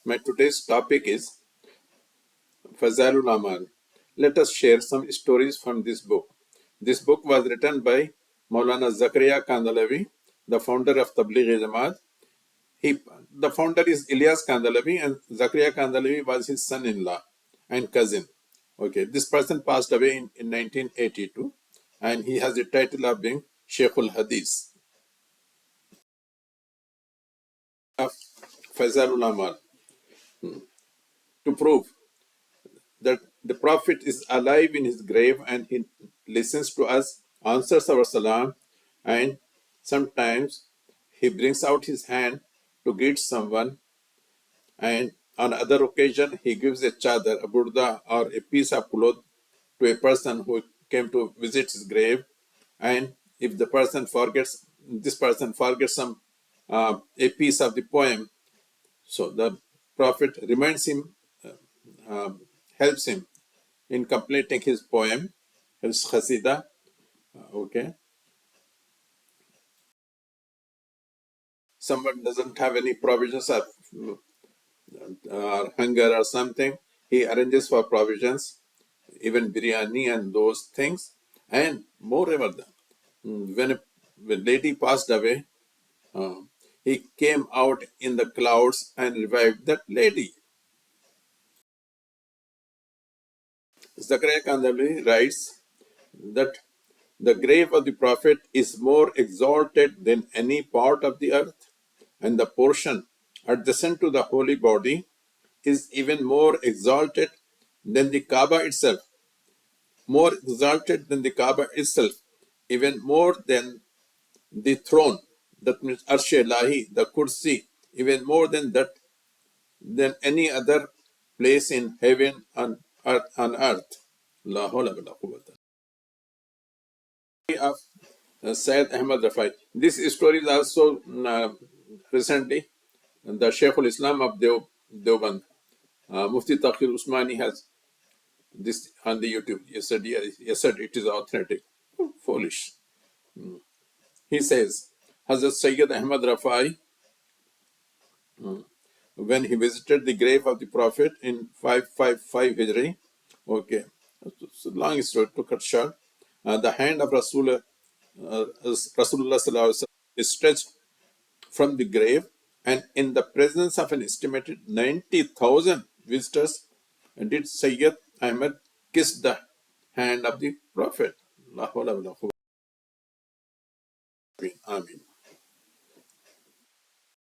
My today's topic is Fazael Aamal. Let us share some stories from this book. This book was written by Maulana Zakaria Kandalawi, the founder of Tabligh Jamaat. The founder is Ilyas Kandalawi, and Zakaria Kandalawi was his son-in-law and cousin. Okay, this person passed away in 1982, and he has the title of being Sheikhul Hadith of Fazail Aamal. To prove that the Prophet is alive in his grave and he listens to us, answers our salam, and sometimes he brings out his hand to greet someone, and on other occasion he gives a chadar, a burdah, or a piece of cloth to a person who came to visit his grave. And if this person forgets a piece of the poem, so the Prophet reminds him, helps him in completing his poem, his khasida. Okay, someone doesn't have any provisions or hunger or something, he arranges for provisions, even biryani and those things. And moreover, when a lady passed away, uh, he came out in the clouds and revived that lady. Zakaria Kandalawi writes that the grave of the Prophet is more exalted than any part of the earth, and the portion adjacent to the holy body is even more exalted than the Kaaba itself, even more than the throne, that means Arsh-e-Ilahi, the Kursi, even more than that, than any other place in heaven and earth. La hawla wa la quwwata. Of Syed Ahmad Rafa'e. This story is also recently the Sheikhul Islam of Deoband, Mufti Taqir Usmani, has this on the YouTube. Yes, it is authentic. Foolish. He says, Hazrat Sayyid Ahmad Rafa'e, when he visited the grave of the Prophet in 555 Hijri, okay, so long story to cut short, the hand of Rasulullah Sallallahu Alaihi Wasallam is stretched from the grave, and in the presence of an estimated 90,000 visitors, did Sayyid Ahmad kiss the hand of the Prophet. La hawla wa la quwwata. Amin.